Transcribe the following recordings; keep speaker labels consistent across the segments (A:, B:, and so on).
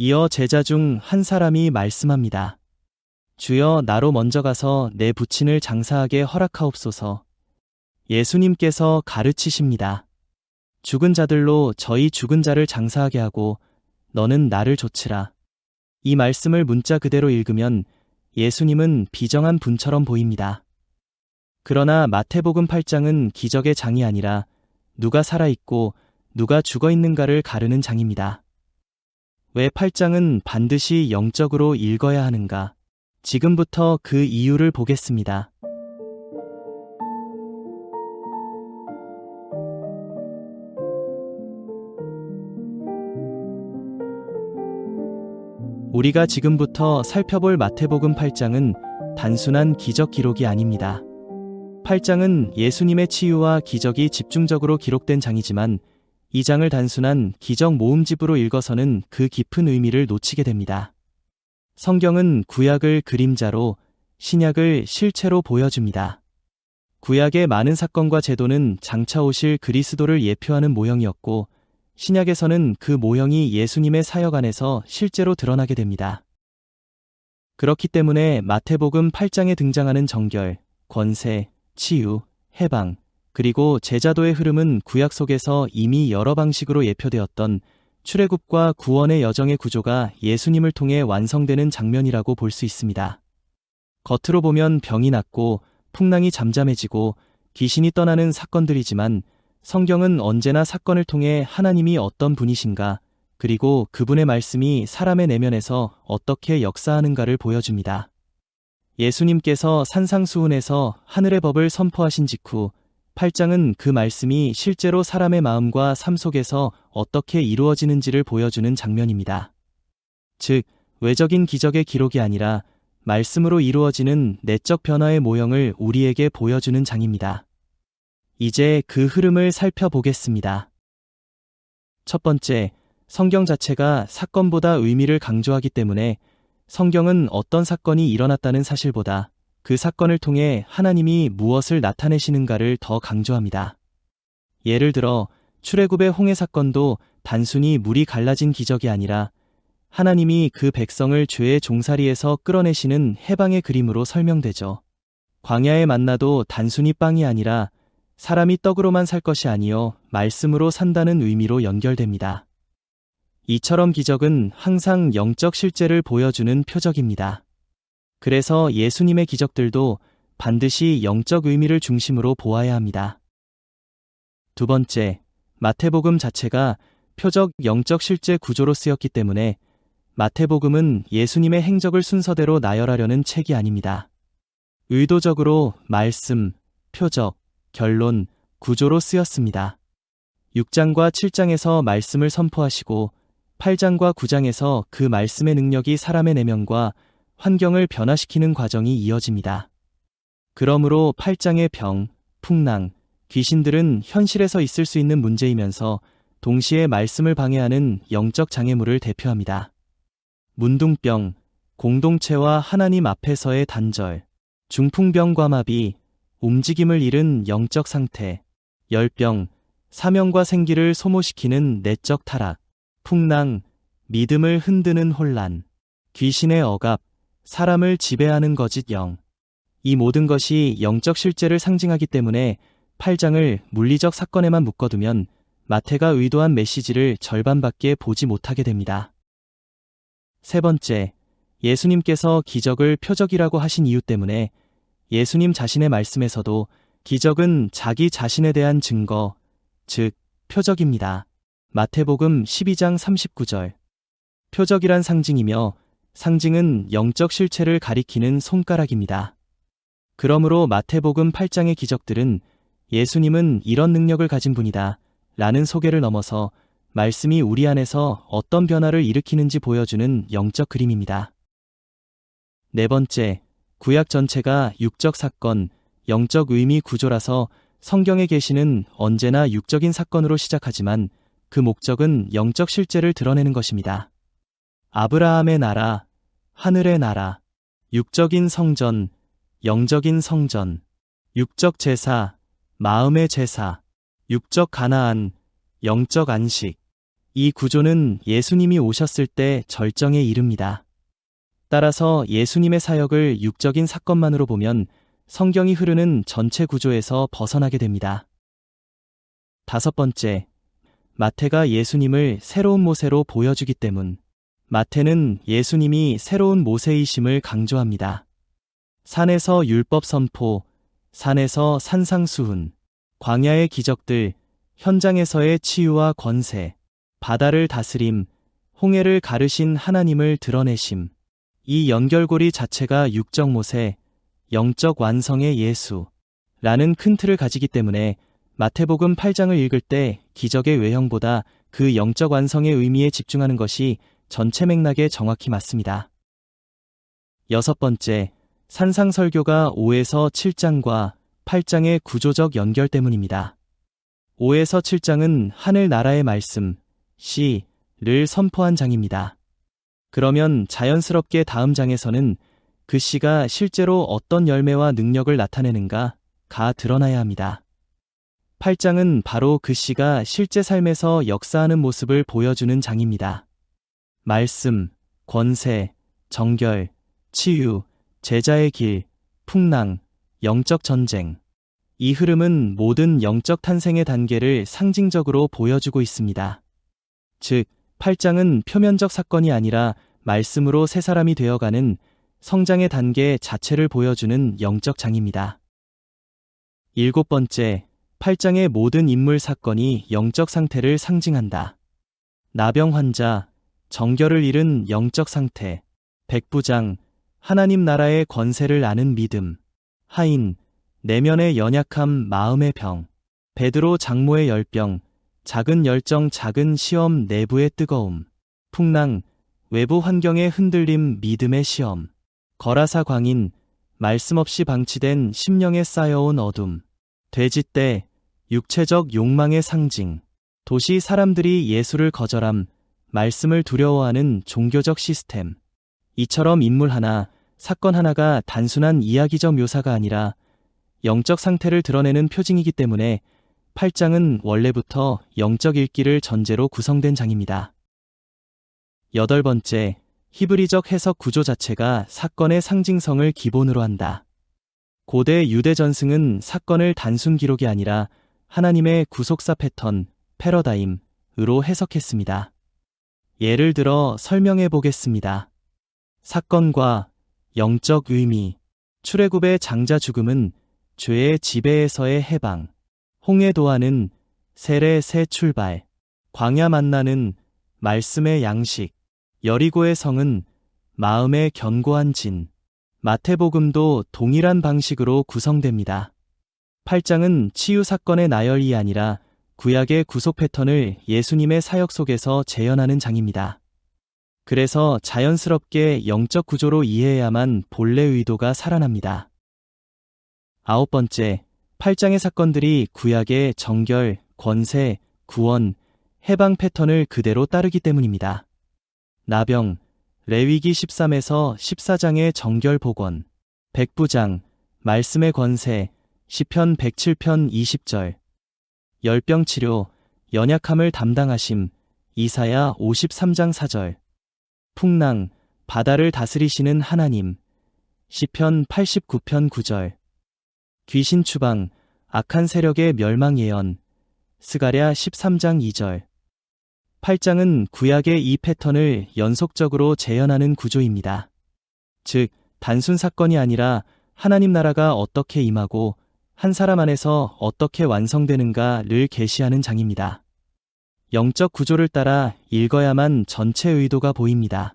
A: 이어 제자 중 한 사람이 말씀합니다. 주여, 나로 먼저 가서 내 부친을 장사하게 허락하옵소서. 예수님께서 가르치십니다. 죽은 자들로 저희 죽은 자를 장사하게 하고 너는 나를 좇으라. 이 말씀을 문자 그대로 읽으면 예수님은 비정한 분처럼 보입니다. 그러나 마태복음 8장은 기적의 장이 아니라 누가 살아있고 누가 죽어있는가를 가르는 장입니다. 왜 8장은 반드시 영적으로 읽어야 하는가? 지금부터 그 이유를 보겠습니다. 우리가 지금부터 살펴볼 마태복음 8장은 단순한 기적 기록이 아닙니다. 8장은 예수님의 치유와 기적이 집중적으로 기록된 장이지만 이 장을 단순한 기적 모음집으로 읽어서는 그 깊은 의미를 놓치게 됩니다. 성경은 구약을 그림자로, 신약을 실체로 보여줍니다. 구약의 많은 사건과 제도는 장차 오실 그리스도를 예표하는 모형이었고, 신약에서는 그 모형이 예수님의 사역 안에서 실제로 드러나게 됩니다. 그렇기 때문에 마태복음 8장에 등장하는 정결, 권세, 치유, 해방, 그리고 제자도의 흐름은 구약 속에서 이미 여러 방식으로 예표되었던 출애굽과 구원의 여정의 구조가 예수님을 통해 완성되는 장면이라고 볼 수 있습니다. 겉으로 보면 병이 낫고 풍랑이 잠잠해지고 귀신이 떠나는 사건들이지만 성경은 언제나 사건을 통해 하나님이 어떤 분이신가, 그리고 그분의 말씀이 사람의 내면에서 어떻게 역사하는가를 보여줍니다. 예수님께서 산상수훈에서 하늘의 법을 선포하신 직후 8장은 그 말씀이 실제로 사람의 마음과 삶 속에서 어떻게 이루어지는지를 보여주는 장면입니다. 즉, 외적인 기적의 기록이 아니라 말씀으로 이루어지는 내적 변화의 모형을 우리에게 보여주는 장입니다. 이제 그 흐름을 살펴보겠습니다. 첫 번째, 성경 자체가 사건보다 의미를 강조하기 때문에 성경은 어떤 사건이 일어났다는 사실보다 그 사건을 통해 하나님이 무엇을 나타내시는가를 더 강조합니다. 예를 들어 출애굽의 홍해 사건도 단순히 물이 갈라진 기적이 아니라 하나님이 그 백성을 죄의 종살이에서 끌어내시는 해방의 그림으로 설명되죠. 광야의 만나도 단순히 빵이 아니라 사람이 떡으로만 살 것이 아니요 말씀으로 산다는 의미로 연결됩니다. 이처럼 기적은 항상 영적 실제를 보여주는 표적입니다. 그래서 예수님의 기적들도 반드시 영적 의미를 중심으로 보아야 합니다. 두 번째, 마태복음 자체가 표적 영적 실제 구조로 쓰였기 때문에 마태복음은 예수님의 행적을 순서대로 나열하려는 책이 아닙니다. 의도적으로 말씀, 표적, 결론, 구조로 쓰였습니다. 6장과 7장에서 말씀을 선포하시고 8장과 9장에서 그 말씀의 능력이 사람의 내면과 환경을 변화시키는 과정이 이어집니다. 그러므로 8장의 병, 풍랑, 귀신들은 현실에서 있을 수 있는 문제이면서 동시에 말씀을 방해하는 영적 장애물을 대표합니다. 문둥병, 공동체와 하나님 앞에서의 단절, 중풍병과 마비, 움직임을 잃은 영적 상태, 열병, 사명과 생기를 소모시키는 내적 타락, 풍랑, 믿음을 흔드는 혼란, 귀신의 억압, 사람을 지배하는 거짓 영. 이 모든 것이 영적 실제를 상징하기 때문에 8장을 물리적 사건에만 묶어두면 마태가 의도한 메시지를 절반밖에 보지 못하게 됩니다. 세 번째, 예수님께서 기적을 표적이라고 하신 이유 때문에 예수님 자신의 말씀에서도 기적은 자기 자신에 대한 증거, 즉 표적입니다. 마태복음 12장 39절. 표적이란 상징이며 상징은 영적 실체를 가리키는 손가락입니다. 그러므로 마태복음 8장의 기적들은 예수님은 이런 능력을 가진 분이다 라는 소개를 넘어서 말씀이 우리 안에서 어떤 변화를 일으키는지 보여주는 영적 그림입니다. 네 번째, 구약 전체가 육적 사건, 영적 의미 구조라서 성경의 계시는 언제나 육적인 사건으로 시작하지만 그 목적은 영적 실제를 드러내는 것입니다. 아브라함의 나라, 하늘의 나라, 육적인 성전, 영적인 성전, 육적 제사, 마음의 제사, 육적 가나안, 영적 안식, 이 구조는 예수님이 오셨을 때 절정에 이릅니다. 따라서 예수님의 사역을 육적인 사건만으로 보면 성경이 흐르는 전체 구조에서 벗어나게 됩니다. 다섯 번째, 마태가 예수님을 새로운 모세로 보여주기 때문. 마태는 예수님이 새로운 모세이심을 강조합니다. 산에서 율법 선포, 산에서 산상수훈, 광야의 기적들, 현장에서의 치유와 권세, 바다를 다스림, 홍해를 가르신 하나님을 드러내심. 이 연결고리 자체가 육적 모세, 영적 완성의 예수라는 큰 틀을 가지기 때문에 마태복음 8장을 읽을 때 기적의 외형보다 그 영적 완성의 의미에 집중하는 것이 전체 맥락에 정확히 맞습니다. 여섯 번째, 산상설교가 5에서 7장과 8장의 구조적 연결 때문입니다. 5에서 7장은 하늘 나라의 말씀, 시를 선포한 장입니다. 그러면 자연스럽게 다음 장에서는 그 시가 실제로 어떤 열매와 능력을 나타내는가가 드러나야 합니다. 8장은 바로 그 시가 실제 삶에서 역사하는 모습을 보여주는 장입니다. 말씀, 권세, 정결, 치유, 제자의 길, 풍랑, 영적 전쟁. 이 흐름은 모든 영적 탄생의 단계를 상징적으로 보여주고 있습니다. 즉, 8장은 표면적 사건이 아니라 말씀으로 새 사람이 되어가는 성장의 단계 자체를 보여주는 영적 장입니다. 일곱 번째, 8장의 모든 인물 사건이 영적 상태를 상징한다. 나병 환자, 정결을 잃은 영적 상태, 백부장, 하나님 나라의 권세를 아는 믿음, 하인, 내면의 연약함 마음의 병, 베드로 장모의 열병, 작은 열정 작은 시험 내부의 뜨거움, 풍랑, 외부 환경의 흔들림 믿음의 시험, 거라사 광인, 말씀 없이 방치된 심령에 쌓여온 어둠, 돼지떼, 육체적 욕망의 상징, 도시 사람들이 예수를 거절함, 말씀을 두려워하는 종교적 시스템. 이처럼 인물 하나, 사건 하나가 단순한 이야기적 묘사가 아니라 영적 상태를 드러내는 표징이기 때문에 8장은 원래부터 영적 읽기를 전제로 구성된 장입니다. 여덟 번째, 히브리적 해석 구조 자체가 사건의 상징성을 기본으로 한다. 고대 유대 전승은 사건을 단순 기록이 아니라 하나님의 구속사 패턴, 패러다임으로 해석했습니다. 예를 들어 설명해 보겠습니다. 사건과 영적 의미, 출애굽의 장자 죽음은 죄의 지배에서의 해방, 홍해 도하는 세례 새 출발, 광야 만나는 말씀의 양식, 여리고의 성은 마음의 견고한 진, 마태복음도 동일한 방식으로 구성됩니다. 8장은 치유 사건의 나열이 아니라 구약의 구속 패턴을 예수님의 사역 속에서 재현하는 장입니다. 그래서 자연스럽게 영적 구조로 이해해야만 본래 의도가 살아납니다. 아홉 번째, 8장의 사건들이 구약의 정결, 권세, 구원, 해방 패턴을 그대로 따르기 때문입니다. 나병, 레위기 13에서 14장의 정결 복원, 백부장, 말씀의 권세, 시편 107편 20절, 열병 치료, 연약함을 담당하심, 이사야 53장 4절, 풍랑, 바다를 다스리시는 하나님, 시편 89편 9절, 귀신 추방, 악한 세력의 멸망 예언, 스가랴 13장 2절. 8장은 구약의 이 패턴을 연속적으로 재현하는 구조입니다. 즉, 단순 사건이 아니라 하나님 나라가 어떻게 임하고 한 사람 안에서 어떻게 완성되는가를 계시하는 장입니다. 영적 구조를 따라 읽어야만 전체 의도가 보입니다.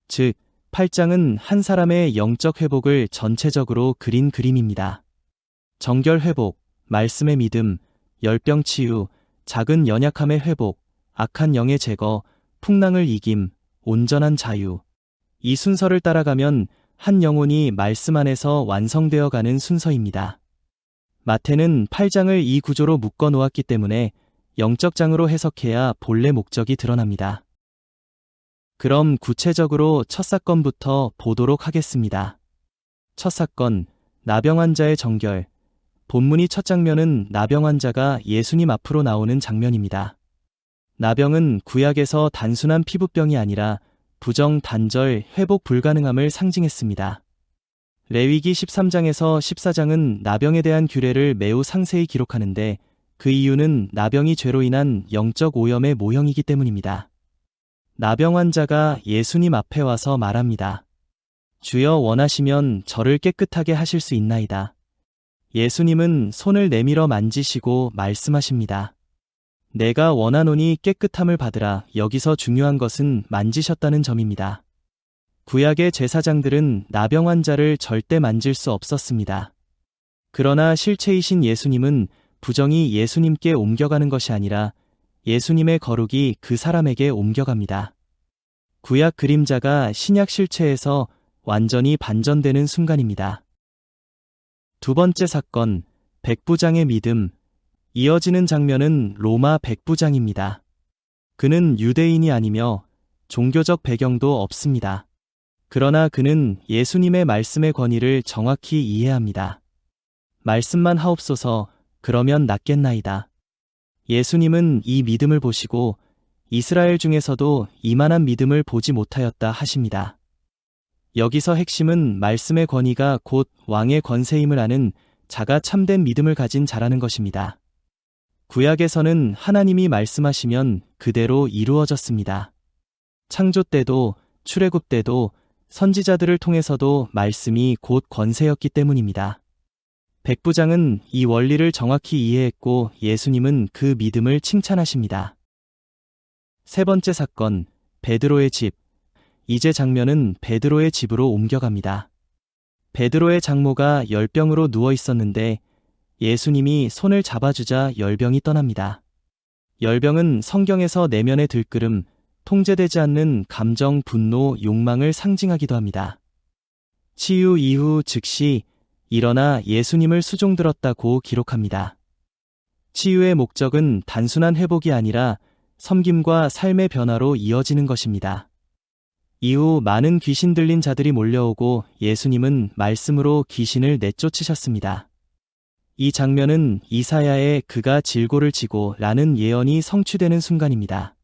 A: 즉, 8장은 한 사람의 영적 회복을 전체적으로 그린 그림입니다. 정결 회복, 말씀의 믿음, 열병 치유, 작은 연약함의 회복, 악한 영의 제거, 풍랑을 이김, 온전한 자유. 이 순서를 따라가면 한 영혼이 말씀 안에서 완성되어 가는 순서입니다. 마태는 8장을 이 구조로 묶어 놓았기 때문에 영적 장으로 해석해야 본래 목적이 드러납니다. 그럼 구체적으로 첫 사건부터 보도록 하겠습니다. 첫 사건, 나병 환자의 정결. 본문이 첫 장면은 나병 환자가 예수님 앞으로 나오는 장면입니다. 나병은 구약에서 단순한 피부병이 아니라 부정, 단절, 회복 불가능함을 상징했습니다. 레위기 13장에서 14장은 나병에 대한 규례를 매우 상세히 기록하는데 그 이유는 나병이 죄로 인한 영적 오염의 모형이기 때문입니다. 나병 환자가 예수님 앞에 와서 말합니다. 주여 원하시면 저를 깨끗하게 하실 수 있나이다. 예수님은 손을 내밀어 만지시고 말씀하십니다. 내가 원하노니 깨끗함을 받으라. 여기서 중요한 것은 만지셨다는 점입니다. 구약의 제사장들은 나병 환자를 절대 만질 수 없었습니다. 그러나 실체이신 예수님은 부정이 예수님께 옮겨가는 것이 아니라 예수님의 거룩이 그 사람에게 옮겨갑니다. 구약 그림자가 신약 실체에서 완전히 반전되는 순간입니다. 두 번째 사건, 백부장의 믿음. 이어지는 장면은 로마 백부장입니다. 그는 유대인이 아니며 종교적 배경도 없습니다. 그러나 그는 예수님의 말씀의 권위를 정확히 이해합니다. 말씀만 하옵소서, 그러면 낫겠나이다. 예수님은 이 믿음을 보시고 이스라엘 중에서도 이만한 믿음을 보지 못하였다 하십니다. 여기서 핵심은 말씀의 권위가 곧 왕의 권세임을 아는 자가 참된 믿음을 가진 자라는 것입니다. 구약에서는 하나님이 말씀하시면 그대로 이루어졌습니다. 창조 때도 출애굽 때도 선지자들을 통해서도 말씀이 곧 권세였기 때문입니다. 백부장은 이 원리를 정확히 이해했고 예수님은 그 믿음을 칭찬하십니다. 세 번째 사건, 베드로의 집. 이제 장면은 베드로의 집으로 옮겨갑니다. 베드로의 장모가 열병으로 누워 있었는데 예수님이 손을 잡아주자 열병이 떠납니다. 열병은 성경에서 내면의 들끓음, 통제되지 않는 감정, 분노, 욕망을 상징하기도 합니다. 치유 이후 즉시 일어나 예수님을 수종들었다고 기록합니다. 치유의 목적은 단순한 회복이 아니라 섬김과 삶의 변화로 이어지는 것입니다. 이후 많은 귀신 들린 자들이 몰려오고 예수님은 말씀으로 귀신을 내쫓으셨습니다. 이 장면은 이사야의 그가 질고를 지고 라는 예언이 성취되는 순간입니다.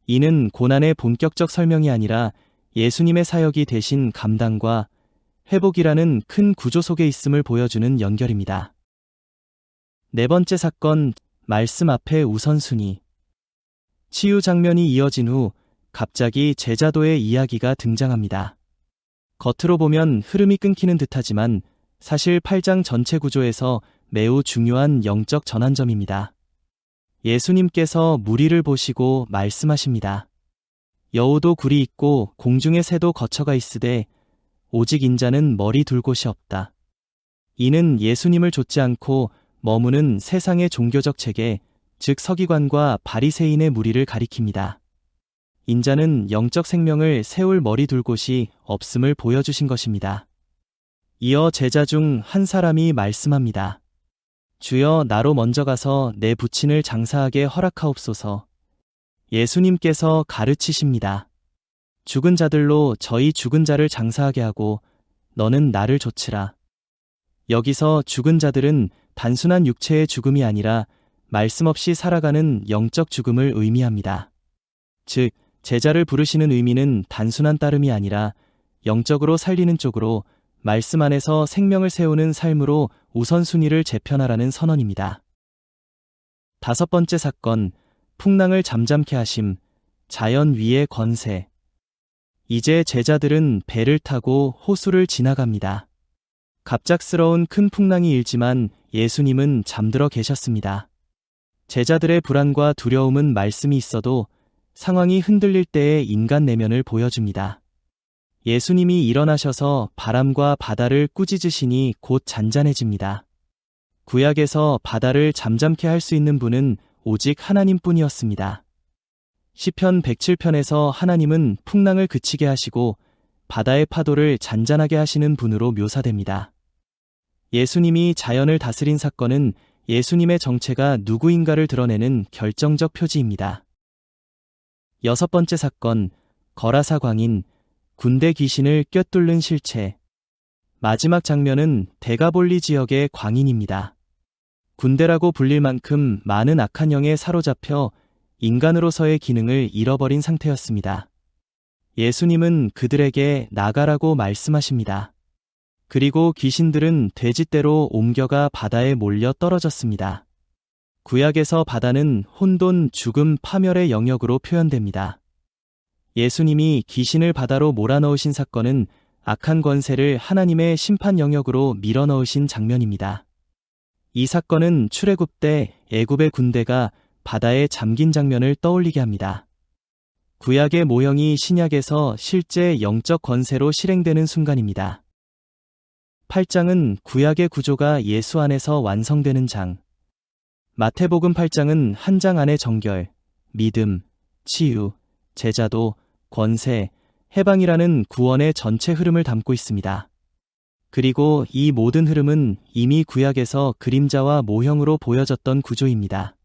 A: 이는 고난의 본격적 설명이 아니라 예수님의 사역이 대신 감당과 회복이라는 큰 구조 속에 있음을 보여주는 연결입니다. 네 번째 사건, 말씀 앞에 우선순위. 치유 장면이 이어진 후 갑자기 제자도의 이야기가 등장합니다. 겉으로 보면 흐름이 끊기는 듯하지만 사실 8장 전체 구조에서 매우 중요한 영적 전환점입니다. 예수님께서 무리를 보시고 말씀하십니다. 여우도 굴이 있고 공중의 새도 거처가 있으되 오직 인자는 머리 둘 곳이 없다. 이는 예수님을 좇지 않고 머무는 세상의 종교적 체계, 즉 서기관과 바리새인의 무리를 가리킵니다. 인자는 영적 생명을 세울 머리 둘 곳이 없음을 보여주신 것입니다. 이어 제자 중 한 사람이 말씀합니다. 주여, 나로 먼저 가서 내 부친을 장사하게 허락하옵소서. 예수님께서 가르치십니다. 죽은 자들로 저희 죽은 자를 장사하게 하고 너는 나를 좇으라. 여기서 죽은 자들은 단순한 육체의 죽음이 아니라 말씀 없이 살아가는 영적 죽음을 의미합니다. 즉, 제자를 부르시는 의미는 단순한 따름이 아니라 영적으로 살리는 쪽으로 말씀 안에서 생명을 세우는 삶으로 우선순위를 재편하라는 선언입니다. 다섯 번째 사건, 풍랑을 잠잠케 하심, 자연 위의 권세. 이제 제자들은 배를 타고 호수를 지나갑니다. 갑작스러운 큰 풍랑이 일지만 예수님은 잠들어 계셨습니다. 제자들의 불안과 두려움은 말씀이 있어도 상황이 흔들릴 때의 인간 내면을 보여줍니다. 예수님이 일어나셔서 바람과 바다를 꾸짖으시니 곧 잔잔해집니다. 구약에서 바다를 잠잠케 할 수 있는 분은 오직 하나님뿐이었습니다. 시편 107편에서 하나님은 풍랑을 그치게 하시고 바다의 파도를 잔잔하게 하시는 분으로 묘사됩니다. 예수님이 자연을 다스린 사건은 예수님의 정체가 누구인가를 드러내는 결정적 표지입니다. 여섯 번째 사건, 거라사 광인, 군대 귀신을 꿰뚫는 실체. 마지막 장면은 데가볼리 지역의 광인입니다. 군대라고 불릴 만큼 많은 악한 영에 사로잡혀 인간으로서의 기능을 잃어버린 상태였습니다. 예수님은 그들에게 나가라고 말씀하십니다. 그리고 귀신들은 돼지떼로 옮겨가 바다에 몰려 떨어졌습니다. 구약에서 바다는 혼돈, 죽음, 파멸의 영역으로 표현됩니다. 예수님이 귀신을 바다로 몰아넣으신 사건은 악한 권세를 하나님의 심판 영역으로 밀어넣으신 장면입니다. 이 사건은 출애굽 때 애굽의 군대가 바다에 잠긴 장면을 떠올리게 합니다. 구약의 모형이 신약에서 실제 영적 권세로 실행되는 순간입니다. 8장은 구약의 구조가 예수 안에서 완성되는 장. 마태복음 8장은 한 장 안에 정결, 믿음, 치유, 제자도, 권세, 해방이라는 구원의 전체 흐름을 담고 있습니다. 그리고 이 모든 흐름은 이미 구약에서 그림자와 모형으로 보여졌던 구조입니다.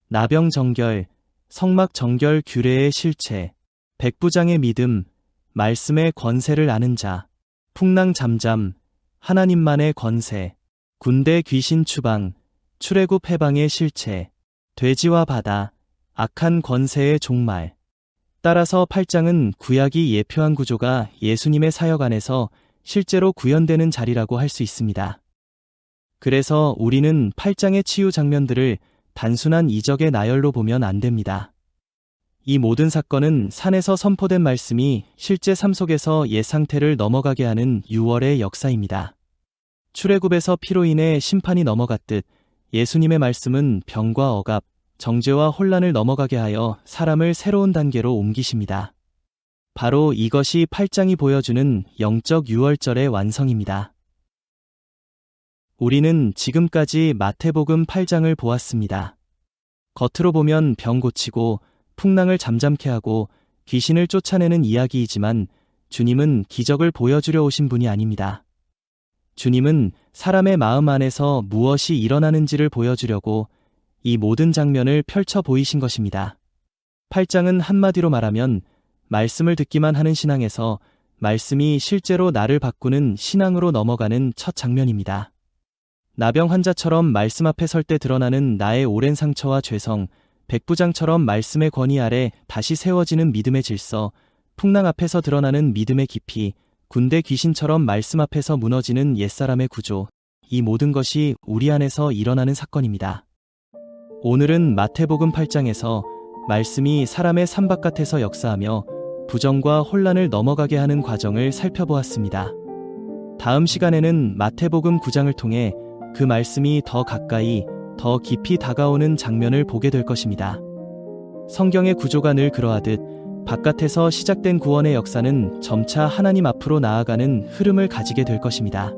A: 나병 정결, 성막 정결 규례의 실체, 백부장의 믿음, 말씀의 권세를 아는 자, 풍랑 잠잠, 하나님만의 권세, 군대 귀신 추방, 출애굽 해방의 실체, 돼지와 바다, 악한 권세의 종말. 따라서 8장은 구약이 예표한 구조가 예수님의 사역 안에서 실제로 구현되는 자리라고 할 수 있습니다. 그래서 우리는 8장의 치유 장면들을 단순한 이적의 나열로 보면 안 됩니다. 이 모든 사건은 산에서 선포된 말씀이 실제 삶 속에서 옛 상태를 넘어가게 하는 6월의 역사입니다. 출애굽에서 피로 인해 심판이 넘어갔듯 예수님의 말씀은 병과 억압, 정죄와 혼란을 넘어가게 하여 사람을 새로운 단계로 옮기십니다. 바로 이것이 8장이 보여주는 영적 유월절의 완성입니다. 우리는 지금까지 마태복음 8장을 보았습니다. 겉으로 보면 병 고치고 풍랑을 잠잠케 하고 귀신을 쫓아내는 이야기이지만 주님은 기적을 보여주려 오신 분이 아닙니다. 주님은 사람의 마음 안에서 무엇이 일어나는지를 보여주려고 이 모든 장면을 펼쳐 보이신 것입니다. 8장은 한마디로 말하면 말씀을 듣기만 하는 신앙에서 말씀이 실제로 나를 바꾸는 신앙으로 넘어가는 첫 장면입니다. 나병 환자처럼 말씀 앞에 설 때 드러나는 나의 오랜 상처와 죄성, 백부장처럼 말씀의 권위 아래 다시 세워지는 믿음의 질서, 풍랑 앞에서 드러나는 믿음의 깊이, 군대 귀신처럼 말씀 앞에서 무너지는 옛사람의 구조, 이 모든 것이 우리 안에서 일어나는 사건입니다. 오늘은 마태복음 8장에서 말씀이 사람의 삶 바깥에서 역사하며 부정과 혼란을 넘어가게 하는 과정을 살펴보았습니다. 다음 시간에는 마태복음 9장을 통해 그 말씀이 더 가까이, 더 깊이 다가오는 장면을 보게 될 것입니다. 성경의 구조가 늘 그러하듯 바깥에서 시작된 구원의 역사는 점차 하나님 앞으로 나아가는 흐름을 가지게 될 것입니다.